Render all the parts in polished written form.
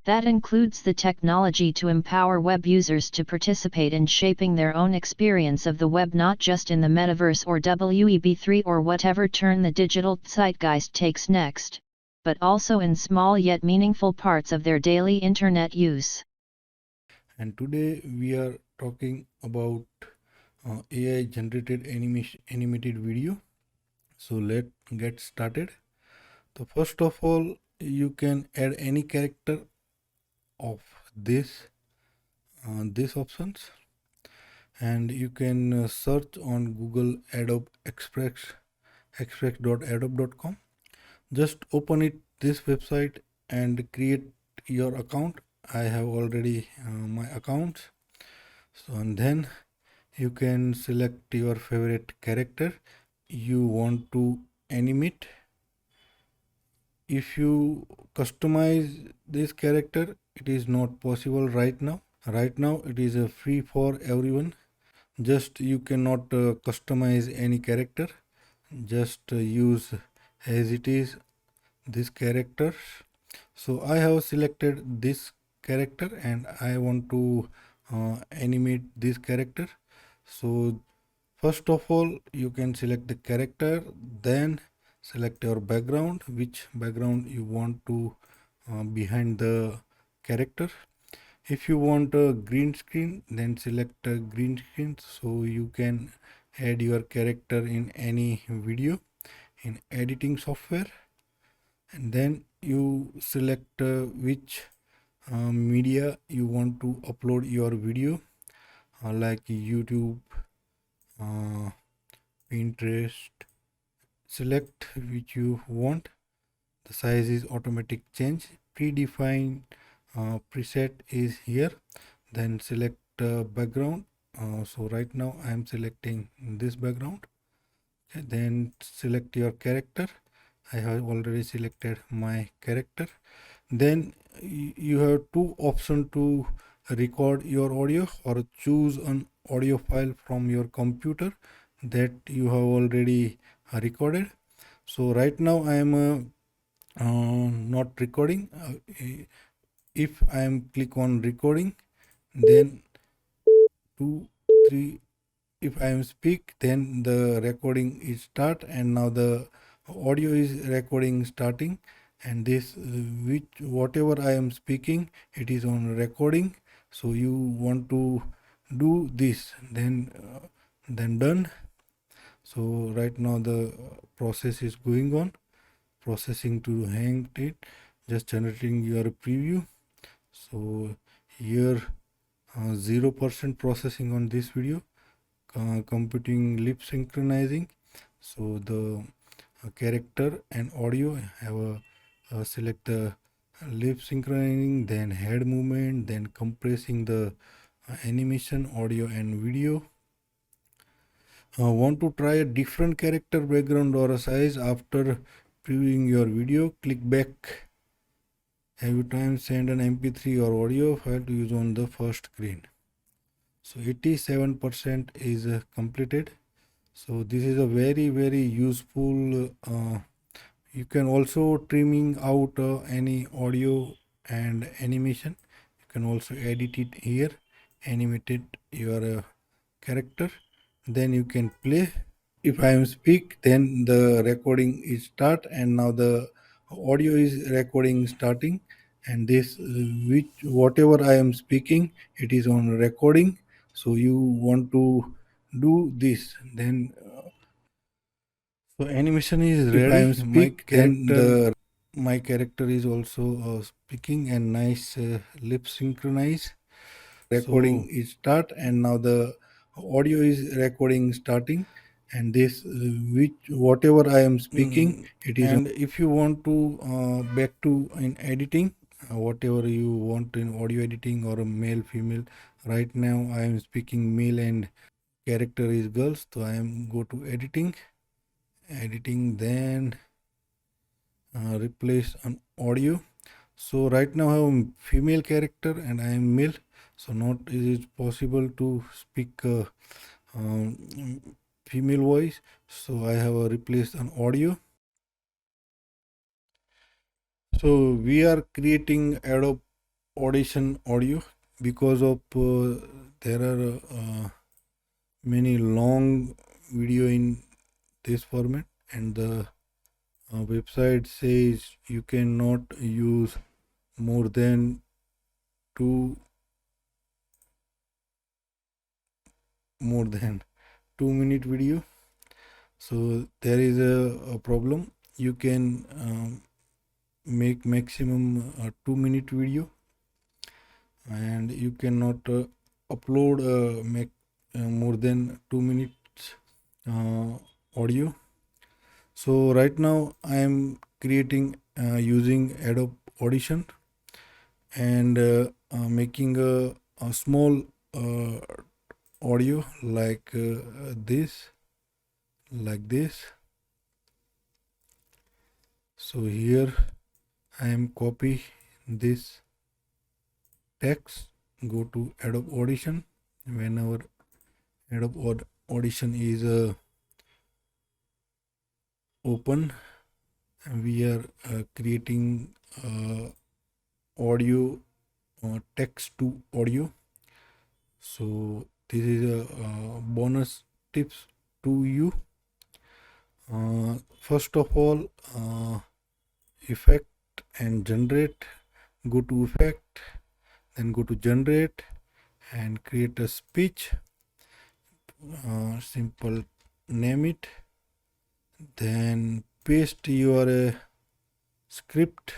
That includes the technology to empower web users to participate in shaping their own experience of the web, not just in the metaverse or Web3 or whatever turn the digital zeitgeist takes next, but also in small yet meaningful parts of their daily internet use. And today we are talking about AI generated animated video. So let's get started. So first of all, you can add any character of this options, and you can search on Google Adobe express.adobe.com. Just open this website and create your account. I have already my accounts. So and then you can select your favorite character you want to animate. If you customize this character, it is not possible right now. Right now it is free for everyone. Just you cannot customize any character. Just use as it is this character. So I have selected this character and I want to animate this character. So first of all, you can select the character, then select your background, which background you want to behind the character. If you want a green screen, then select a green screen, so you can add your character in any video in editing software. And then you select which media you want to upload your video, like YouTube, Pinterest. Select which you want. The size is automatic change. Predefined preset is here. Then select background. So right now I am selecting this background. Okay, then select your character. I have already selected my character. Then you have two options to record your audio, or choose an audio file from your computer that you have already recorded. So right now I am not recording. If I am click on recording, then 2 3, if I am speak, then the recording is start, and now the audio is recording starting. And this which whatever I am speaking, it is on recording. So you want to do this, then done. So right now the process is going on, processing to hang it, just generating your preview. So here 0% processing on this video, computing lip synchronizing. So the character and audio have a select the lip synchronizing, then head movement, then compressing the animation, audio and video. Want to try a different character background or a size after previewing your video? Click back. Have you time send an mp3 or audio file to use on the first screen? So 87% is completed. So this is a very useful. You can also trimming out any audio and animation. You can also edit it here, animate your character. Then you can play. If I am speak, then the recording is start, and now the audio is recording starting. And this which whatever I am speaking, it is on recording. So you want to do this, then so animation is ready. If I am speak, then my character is also speaking and nice lip synchronize. Recording is start, and now the audio is recording starting. And this which whatever I am speaking, it is. And if you want to back to in editing, whatever you want in audio editing or a male female. Right now I am speaking male and character is girls, so I am go to editing, then replace an audio. So right now I have a female character and I am male, so not is it possible to speak female voice. So I have replaced an audio. So we are creating Adobe Audition audio, because of there are many long video in this format, and the website says you cannot use more than 2 minute video. So there is a problem. You can make maximum 2 minute video, and you cannot upload more than 2 minutes audio. So right now I am creating using Adobe Audition, and making a small audio like this. So here I am copy this text, go to Adobe Audition. Whenever Adobe Audition is open, we are creating audio, text to audio. So this is a bonus tips to you. First of all, effect and generate. Go to effect, then go to generate and create a speech. Simple name it, then paste your script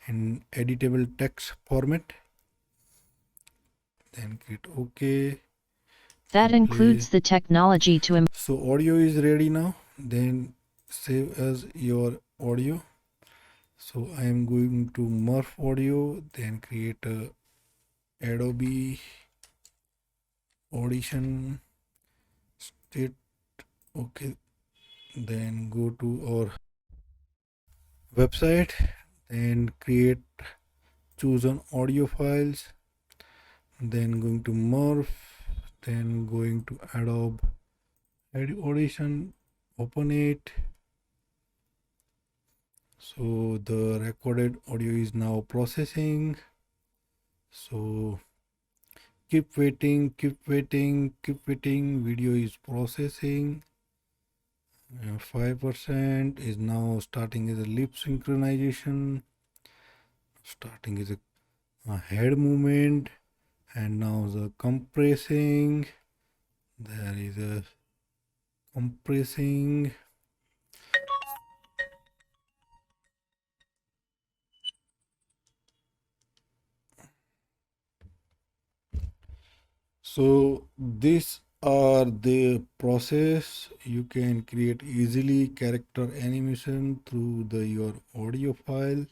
in editable text format, then click OK. That includes the technology to So audio is ready now. Then save as your audio. So I am going to morph audio, then create a Adobe Audition state. Okay, then go to our website, then choose an audio files, then going to morph, then going to Adobe Audition, open it. So the recorded audio is now processing. So keep waiting. Video is processing. 5% is now starting as a lip synchronization, starting as a head movement, and now the compressing. There is a compressing. So these are the process. You can create easily character animation through your audio file.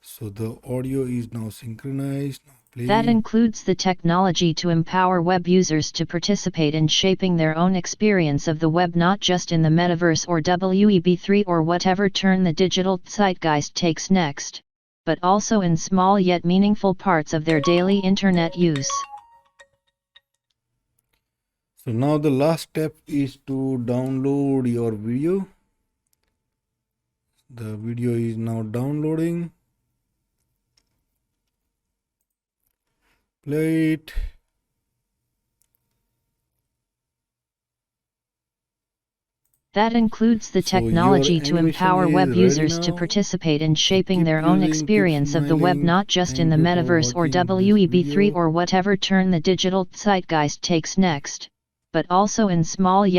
So the audio is now synchronized. That includes the technology to empower web users to participate in shaping their own experience of the web, not just in the metaverse or Web3 or whatever turn the digital zeitgeist takes next, but also in small yet meaningful parts of their daily internet use. So now the last step is to download your video. The video is now downloading. Play it. That includes the technology to empower web users to participate in shaping their own experience of the web, not just in the metaverse or Web3 or whatever turn the digital zeitgeist takes next, but also in small yet